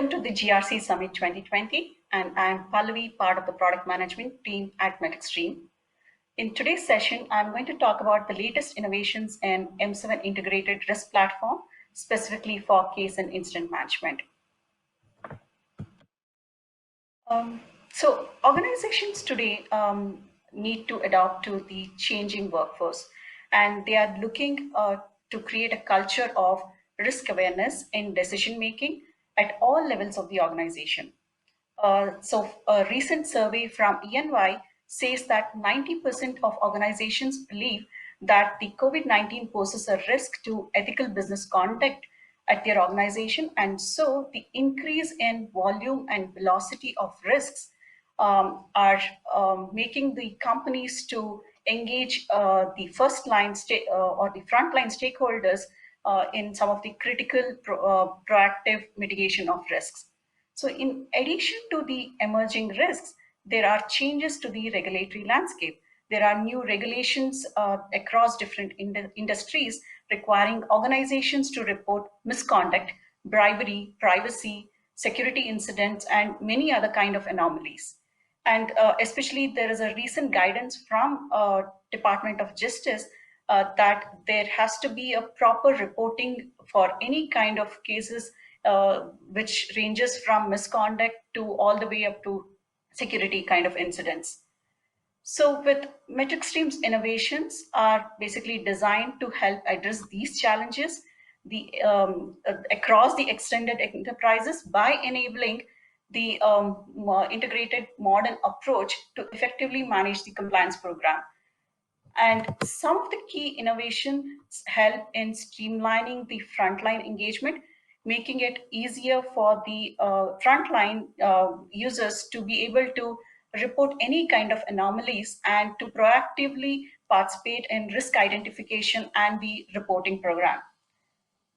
Welcome to the GRC Summit 2020, and I'm Pallavi, part of the product management team at MetricStream. In today's session, I'm going to talk about the latest innovations in M7 integrated risk platform, specifically for case and incident management. So organizations today need to adapt to the changing workforce, and they are looking to create a culture of risk awareness in decision making at all levels of the organization. So a recent survey from EY says that 90% of organizations believe that the COVID-19 poses a risk to ethical business conduct at their organization. And so the increase in volume and velocity of risks are making the companies to engage the first line or the frontline stakeholders in some of the critical proactive mitigation of risks. So in addition to the emerging risks, there are changes to the regulatory landscape. There are new regulations across different industries requiring organizations to report misconduct, bribery, privacy, security incidents, and many other kind of anomalies. And especially there is a recent guidance from Department of Justice that there has to be a proper reporting for any kind of cases which ranges from misconduct to all the way up to security kind of incidents. So with MetricStream's innovations are basically designed to help address these challenges across the extended enterprises by enabling the integrated modern approach to effectively manage the compliance program. And some of the key innovations help in streamlining the frontline engagement, making it easier for the frontline users to be able to report any kind of anomalies and to proactively participate in risk identification and the reporting program.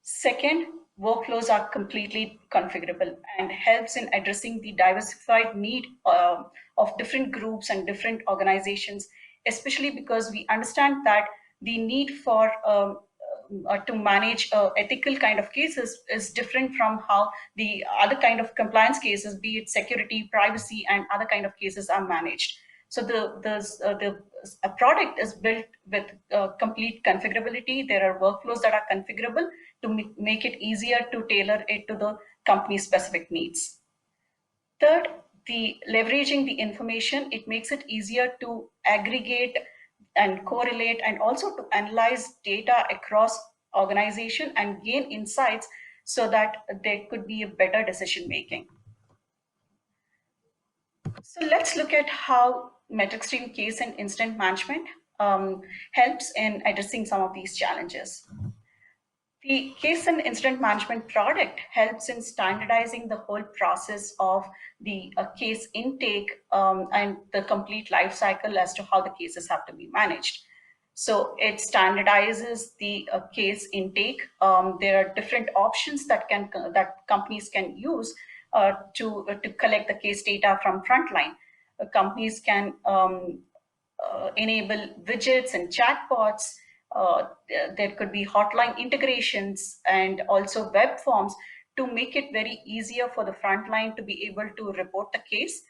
Second, workflows are completely configurable and helps in addressing the diversified need of different groups and different organizations, especially because we understand that the need for to manage ethical kind of cases is different from how the other kind of compliance cases, be it security, privacy, and other kind of cases are managed. So a product is built with complete configurability. There are workflows that are configurable to make it easier to tailor it to the company's specific needs. Third, leveraging the information, it makes it easier to aggregate and correlate and also to analyze data across organization and gain insights so that there could be a better decision making. So let's look at how MetricStream case and incident management helps in addressing some of these challenges. The case and incident management product helps in standardizing the whole process of the case intake and the complete life cycle as to how the cases have to be managed. So it standardizes the case intake. There are different options that companies can use to collect the case data from frontline. Companies can enable widgets and chatbots. There could be hotline integrations and also web forms to make it very easier for the frontline to be able to report the case.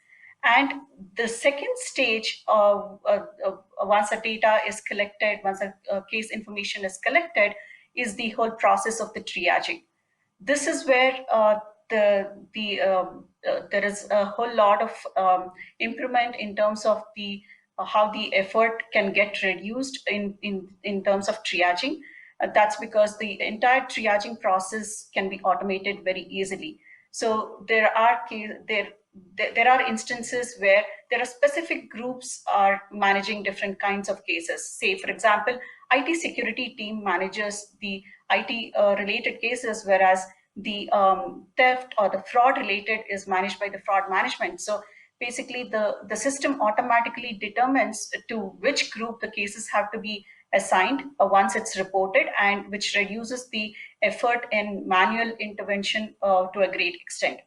And the second stage, once the data is collected, once a case information is collected, is the whole process of the triaging. This is where there is a whole lot of improvement in terms of how the effort can get reduced in terms of triaging. That's because the entire triaging process can be automated very easily. So there are instances where there are specific groups are managing different kinds of cases. Say, for example, IT security team manages the IT related cases, whereas the theft or the fraud related is managed by the fraud management. So basically the system automatically determines to which group the cases have to be assigned once it's reported, and which reduces the effort in manual intervention to a great extent.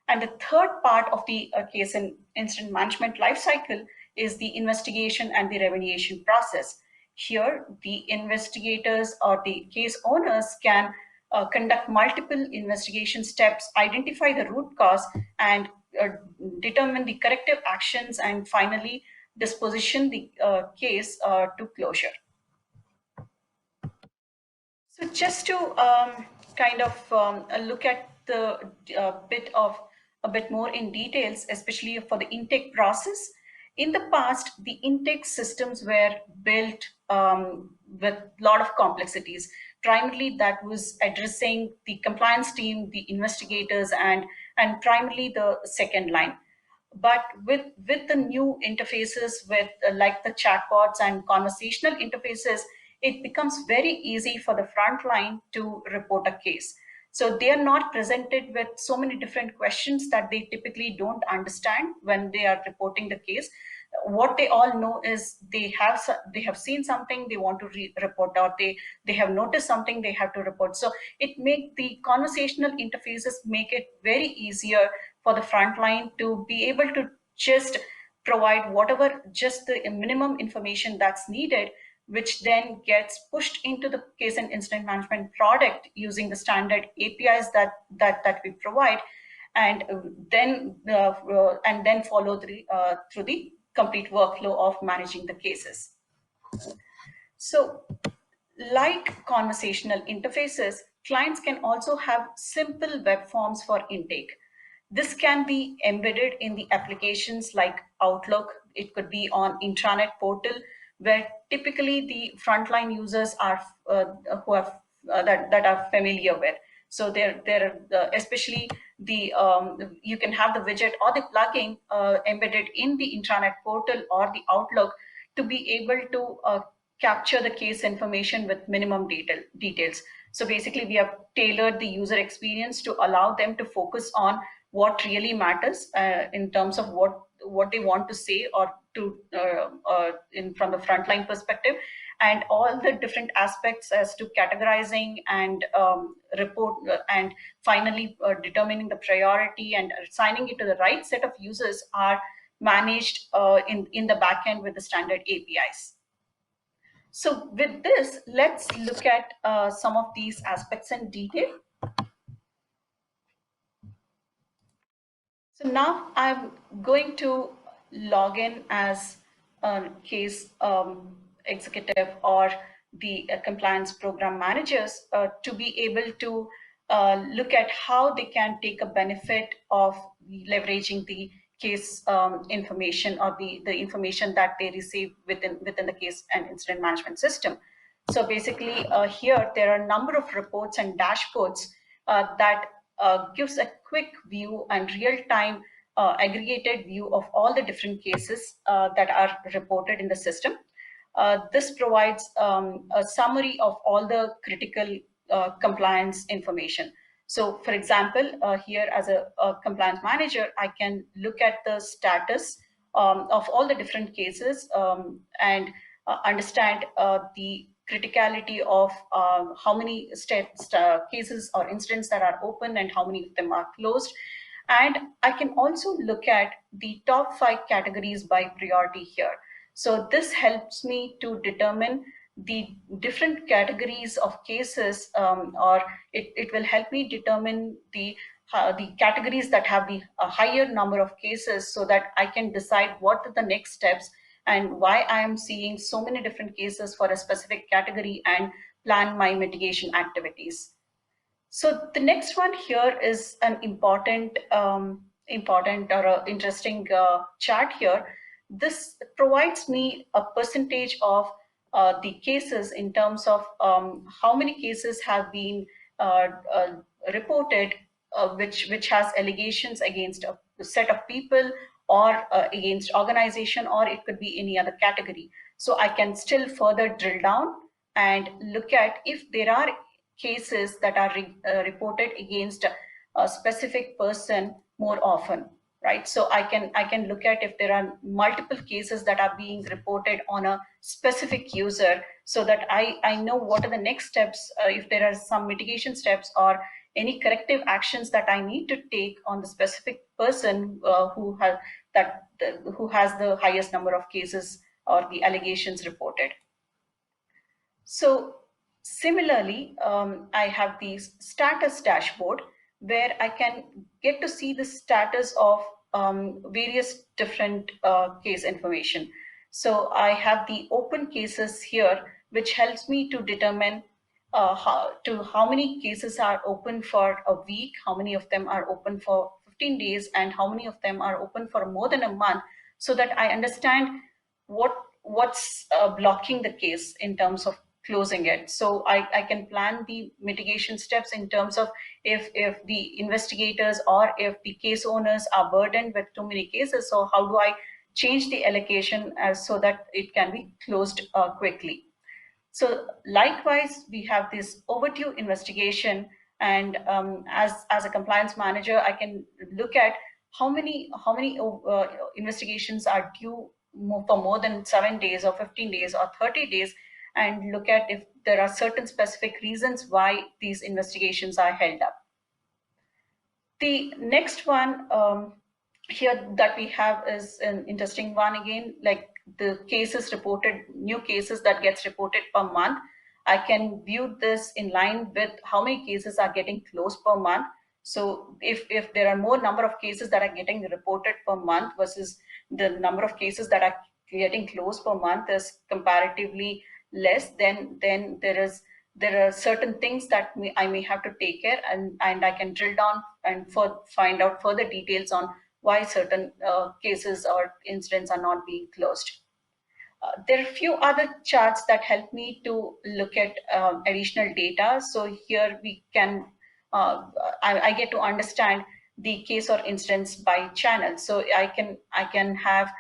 And the third part of the case and incident management lifecycle is the investigation and the remediation process. Here, the investigators or the case owners can conduct multiple investigation steps, identify the root cause, and determine the corrective actions, and finally disposition the case to closure. So just to kind of look at the a bit more in details, especially for the intake process. In the past, the intake systems were built with a lot of complexities. Primarily, that was addressing the compliance team, the investigators, and primarily the second line. But with the new interfaces, with like the chatbots and conversational interfaces, it becomes very easy for the front line to report a case. So they are not presented with so many different questions that they typically don't understand when they are reporting the case. What they all know is they have seen something they want to report, or they have noticed something they have to report. So it make the conversational interfaces make it very easier for the front line to be able to just provide whatever, just the minimum information that's needed, which then gets pushed into the case and incident management product using the standard APIs that we provide, and then follow through the complete workflow of managing the cases. So, like conversational interfaces, clients can also have simple web forms for intake. This can be embedded in the applications like Outlook. It could be on intranet portal, where typically the frontline users are who are that are familiar with. So they're especially the you can have the widget or the plugin embedded in the intranet portal or the Outlook to be able to capture the case information with minimum details. So basically, we have tailored the user experience to allow them to focus on what really matters in terms of what they want to say, or to in from the frontline perspective, and all the different aspects as to categorizing and report and finally determining the priority and assigning it to the right set of users are managed in the backend with the standard APIs. So with this, let's look at some of these aspects in detail. So now I'm going to log in as a case executive or the compliance program managers to be able to look at how they can take a benefit of leveraging the case information, or the information that they receive within the case and incident management system. So basically here there are a number of reports and dashboards that gives a quick view and real-time aggregated view of all the different cases that are reported in the system. This provides a summary of all the critical compliance information. So for example, here as a compliance manager, I can look at the status of all the different cases and understand the criticality of how many cases or incidents that are open and how many of them are closed. And I can also look at the top 5 categories by priority here. So this helps me to determine the different categories of cases, or it will help me determine the categories that have the higher number of cases, so that I can decide what are the next steps and why I am seeing so many different cases for a specific category, and plan my mitigation activities. So the next one here is an important or interesting chart here. This provides me a percentage of the cases in terms of how many cases have been reported, which has allegations against a set of people, or against organization, or it could be any other category. So I can still further drill down and look at if there are cases that are reported against a specific person more often, right? So I can look at if there are multiple cases that are being reported on a specific user, so that I know what are the next steps, if there are some mitigation steps or any corrective actions that I need to take on the specific person who has the highest number of cases or the allegations reported. So Similarly, I have the status dashboard where I can get to see the status of various different case information. So I have the open cases here, which helps me to determine how many cases are open for a week, how many of them are open for 15 days, and how many of them are open for more than a month, so that I understand what's blocking the case in terms of closing it. So I can plan the mitigation steps in terms of if the investigators or if the case owners are burdened with too many cases, so how do I change the allocation as so that it can be closed quickly. So likewise, we have this overdue investigation, and as a compliance manager, I can look at how many investigations are due for more than 7 days or 15 days or 30 days, and look at if there are certain specific reasons why these investigations are held up. The next one here that we have is an interesting one again, like the cases reported, new cases that gets reported per month. I can view this in line with how many cases are getting closed per month. So if there are more number of cases that are getting reported per month versus the number of cases that are getting closed per month is comparatively less, then there are certain things that I may have to take care, and I can drill down and find out further details on why certain cases or incidents are not being closed. There are a few other charts that help me to look at additional data. So here we can, I get to understand the case or incidents by channel. So I can have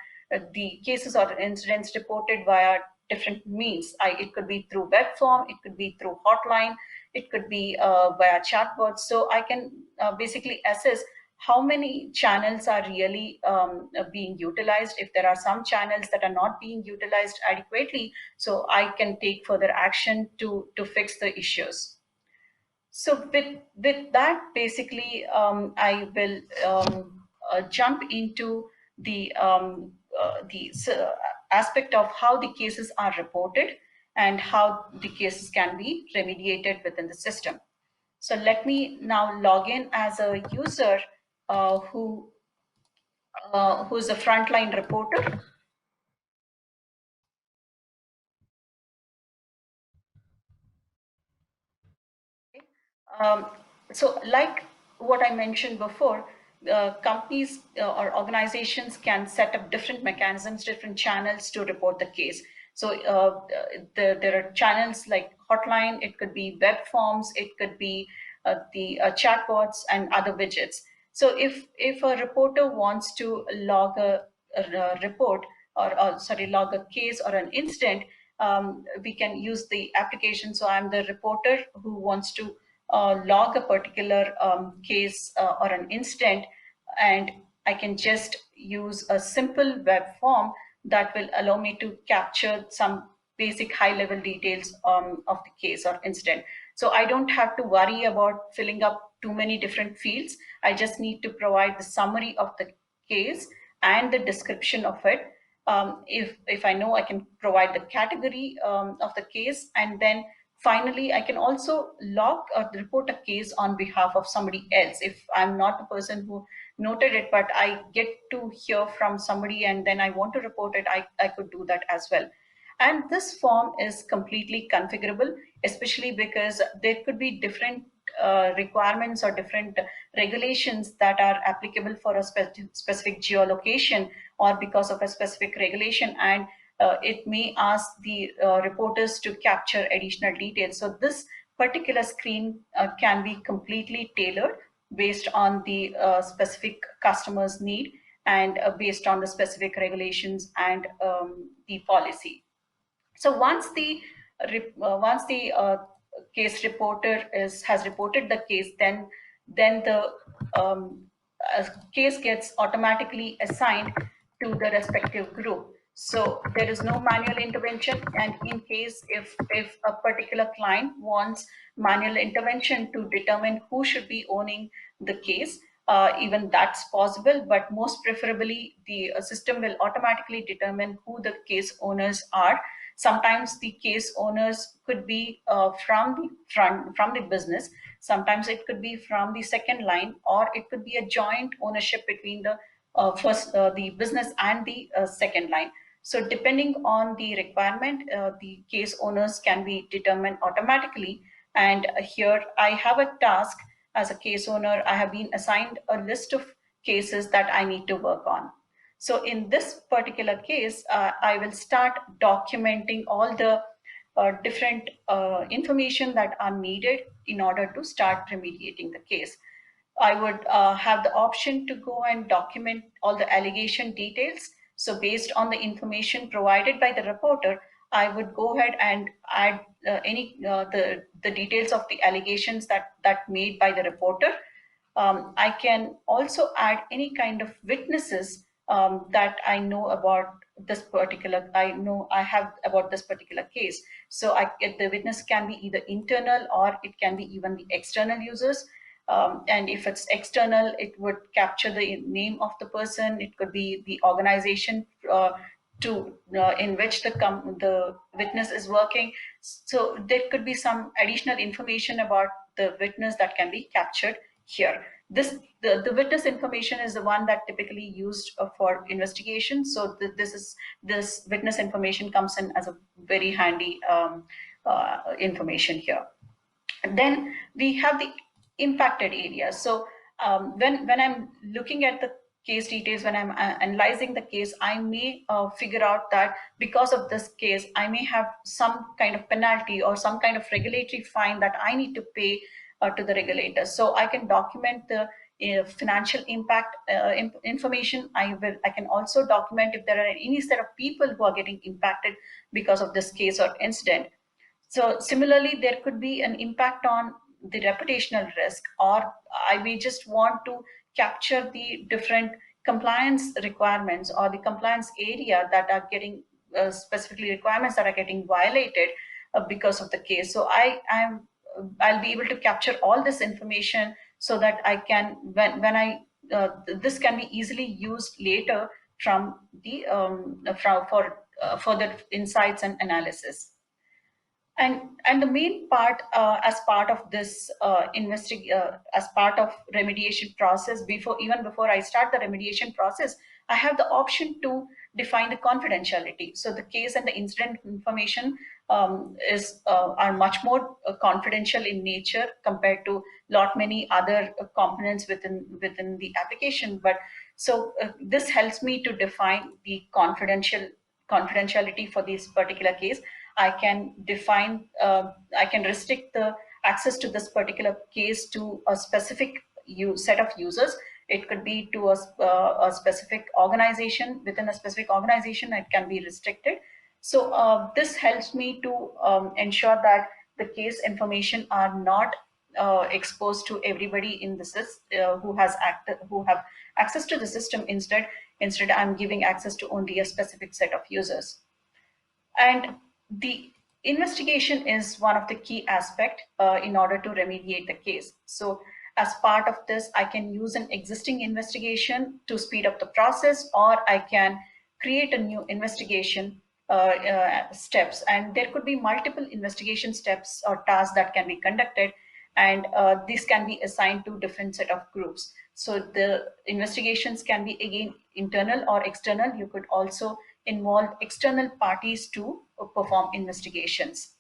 the cases or incidents reported via different means. It could be through web form, it could be through hotline, it could be via chatbots. So I can basically assess how many channels are really being utilized. If there are some channels that are not being utilized adequately, so I can take further action to fix the issues. So with that, basically, I will jump into the aspect of how the cases are reported and how the cases can be remediated within the system. So let me now log in as a user who's a frontline reporter. Um, so like what I mentioned before, companies or organizations can set up different mechanisms, different channels to report the case. So there are channels like hotline, it could be web forms, it could be the chatbots and other widgets. So if a reporter wants to log a report or sorry, log a case or an incident, we can use the application. So I'm the reporter who wants to log a particular case or an incident, and I can just use a simple web form that will allow me to capture some basic high level details of the case or incident. So I don't have to worry about filling up too many different fields. I just need to provide the summary of the case and the description of it. If I know, I can provide the category of the case, and then finally, I can also log or report a case on behalf of somebody else. If I'm not the person who noted it, but I get to hear from somebody and then I want to report it, I could do that as well. And this form is completely configurable, especially because there could be different requirements or different regulations that are applicable for a specific geolocation or because of a specific regulation, and it may ask the reporters to capture additional details. So this particular screen can be completely tailored based on the specific customer's need and based on the specific regulations and the policy. So once the case reporter has reported the case, then the case gets automatically assigned to the respective group. So there is no manual intervention, and in case if a particular client wants manual intervention to determine who should be owning the case, even that's possible, but most preferably the system will automatically determine who the case owners are. Sometimes the case owners could be from the business. Sometimes it could be from the second line, or it could be a joint ownership between the business and the second line. So depending on the requirement, the case owners can be determined automatically. And here I have a task as a case owner. I have been assigned a list of cases that I need to work on. So in this particular case, I will start documenting all the different information that are needed in order to start remediating the case. I would have the option to go and document all the allegation details. So based on the information provided by the reporter, I would go ahead and add the details of the allegations that made by the reporter. I can also add any kind of witnesses that I know about this particular, I have about this particular case. So the witness can be either internal, or it can be even the external users. And if it's external, it would capture the name of the person. It could be the organization in which the witness is working. So there could be some additional information about the witness that can be captured here. The witness information is the one that typically used for investigation. So this witness information comes in as a very handy information here. And then we have the impacted areas. So when I'm looking at the case details, when I'm analyzing the case, I may figure out that because of this case, I may have some kind of penalty or some kind of regulatory fine that I need to pay to the regulator. So I can document the financial impact information. I can also document if there are any set of people who are getting impacted because of this case or incident. So similarly, there could be an impact on the reputational risk, or I may just want to capture the different compliance requirements or the compliance area that are getting specifically requirements that are getting violated because of the case. So I'll be able to capture all this information so that I can, this can be easily used later from the for further insights and analysis. And the main part, as part of this as part of remediation process, even before I start the remediation process, I have the option to define the confidentiality. So the case and the incident information are much more confidential in nature compared to many other components within the application. But so this helps me to define the confidentiality for this particular case. I can define, I can restrict the access to this particular case to a specific set of users. It could be to a specific organization. Within a specific organization, it can be restricted. So this helps me to ensure that the case information are not exposed to everybody in the system who have access to the system. Instead, I'm giving access to only a specific set of users. And the investigation is one of the key aspects in order to remediate the case. So as part of this, I can use an existing investigation to speed up the process, or I can create a new investigation steps. And there could be multiple investigation steps or tasks that can be conducted, and these can be assigned to different set of groups. So the investigations can be again internal or external. You could also involve external parties to perform investigations.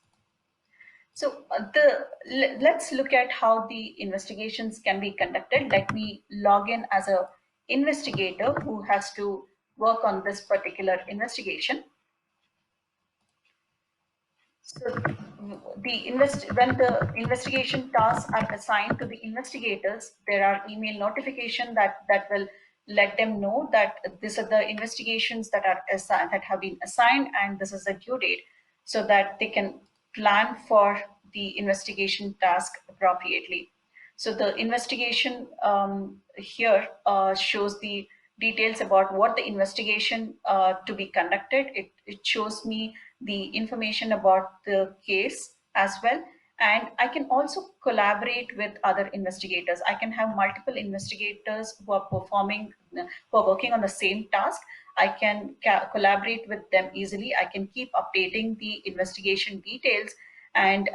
So let's look at how the investigations can be conducted. Let me log in as an investigator who has to work on this particular investigation. So when the investigation tasks are assigned to the investigators, there are email notification that will let them know that these are the investigations that are assigned, that have been assigned, and this is the due date, so that they can plan for the investigation task appropriately. So the investigation here shows the details about what the investigation to be conducted. It shows me the information about the case as well. And I can also collaborate with other investigators. I can have multiple investigators who are who are working on the same task. I can collaborate with them easily. I can keep updating the investigation details, and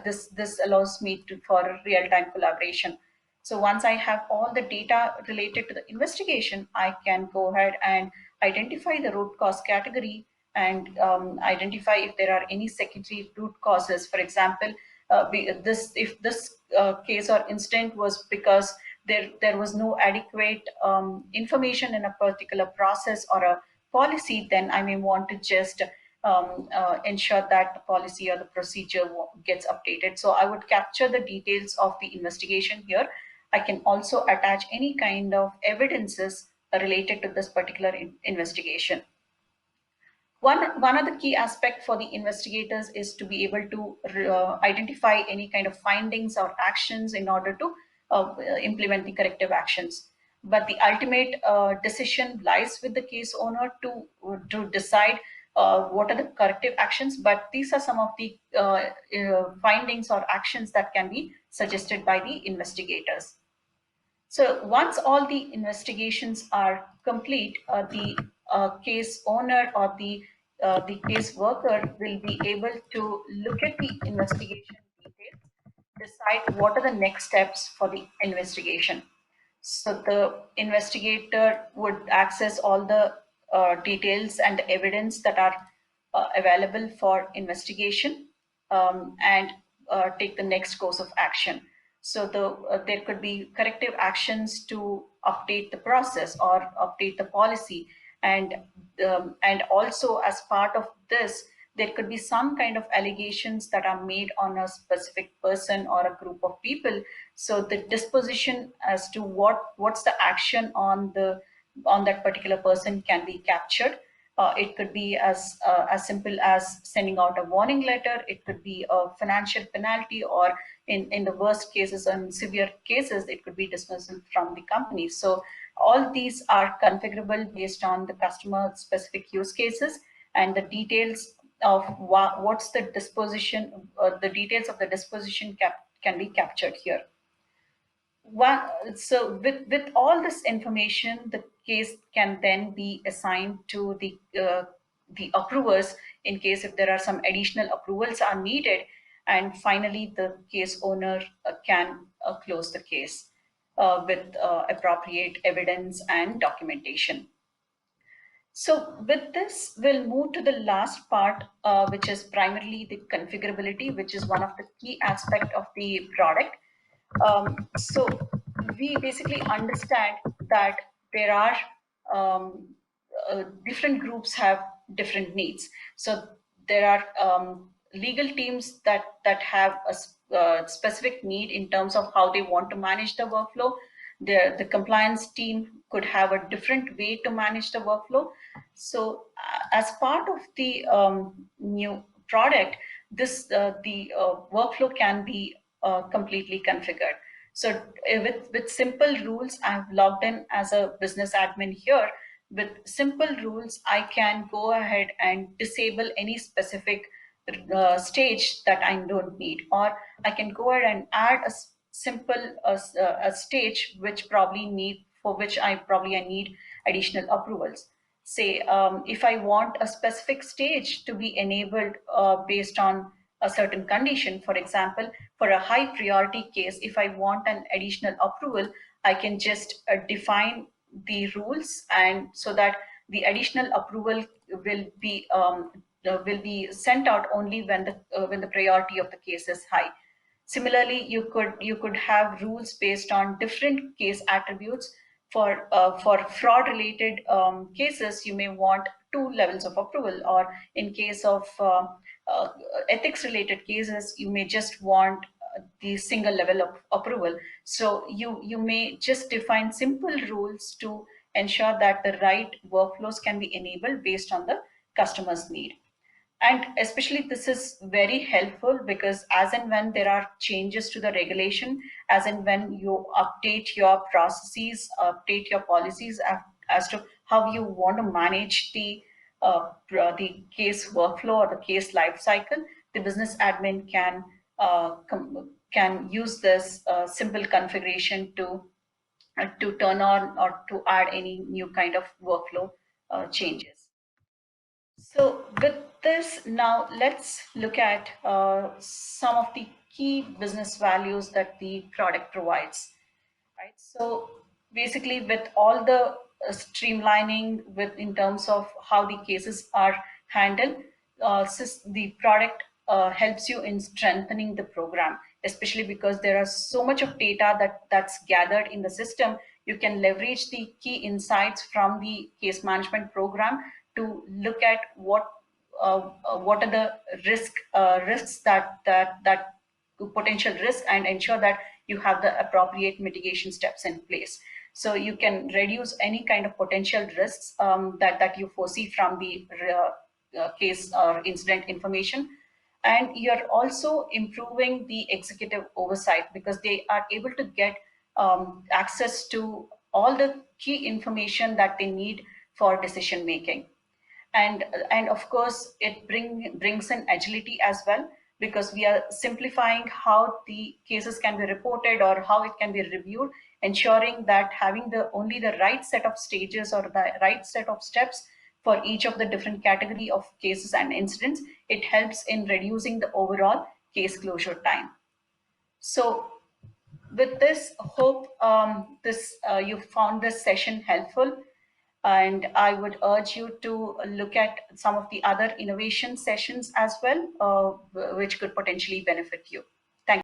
this allows me to for real-time collaboration. So once I have all the data related to the investigation, I can go ahead and identify the root cause category and identify if there are any secondary root causes. For example, if this case or incident was because there was no adequate information in a particular process or a policy, then I may want to just ensure that the policy or the procedure gets updated. So I would capture the details of the investigation here. I can also attach any kind of evidences related to this particular investigation. One of the key aspect for the investigators is to be able to identify any kind of findings or actions in order to implement the corrective actions. But the ultimate decision lies with the case owner to decide what are the corrective actions. But these are some of the findings or actions that can be suggested by the investigators. So once all the investigations are complete, the case owner or the case worker will be able to look at the investigation details, decide what are the next steps for the investigation. So the investigator would access all the details and evidence that are available for investigation, and take the next course of action. So there could be corrective actions to update the process or update the policy, and also as part of this, there could be some kind of allegations that are made on a specific person or a group of people. So the disposition as to what's the action on that particular person can be captured. It could be as simple as sending out a warning letter. It could be a financial penalty, or in the worst cases and severe cases, it could be dismissal from the company. So all these are configurable based on the customer specific use cases, and the details of what's the disposition, the details of the disposition can be captured here. So with all this information, the case can then be assigned to the approvers in case if there are some additional approvals are needed, and finally the case owner can close the case with appropriate evidence and documentation. So with this, we'll move to the last part, which is primarily the configurability, which is one of the key aspects of the product. So we basically understand that there are different groups have different needs. So there are legal teams that have a specific need in terms of how they want to manage the workflow. The compliance team could have a different way to manage the workflow. So as part of the new product, the workflow can be completely configured. So with simple rules, I've logged in as a business admin here. With simple rules, I can go ahead and disable any specific stage that I don't need, or I can go ahead and add a simple a stage which for which I need additional approvals. Say if I want a specific stage to be enabled based on a certain condition. For example, for a high priority case, if I want an additional approval, I can just define the rules, and so that the additional approval will be sent out only when the priority of the case is high. Similarly, you could have rules based on different case attributes. For fraud related cases, you may want two levels of approval, or in case of ethics related cases, you may just want the single level of approval. So you may just define simple rules to ensure that the right workflows can be enabled based on the customer's need. And especially this is very helpful because as and when there are changes to the regulation, as and when you update your processes, update your policies as to how you want to manage the case workflow or the case life cycle, the business admin can can use this simple configuration to turn on or to add any new kind of workflow changes. So with this, now let's look at some of the key business values that the product provides. Right. So basically, with all the streamlining with in terms of how the cases are handled, the product helps you in strengthening the program, especially because there are so much of data that's gathered in the system. You can leverage the key insights from the case management program to look at what are the risks that potential risk, and ensure that you have the appropriate mitigation steps in place. So you can reduce any kind of potential risks that you foresee from the case or incident information. And you're also improving the executive oversight because they are able to get access to all the key information that they need for decision making. And of course it brings in agility as well, because we are simplifying how the cases can be reported or how it can be reviewed, ensuring that having the only the right set of stages or the right set of steps for each of the different category of cases and incidents. It helps in reducing the overall case closure time. So with this, hope this you found this session helpful, and I would urge you to look at some of the other innovation sessions as well, which could potentially benefit you.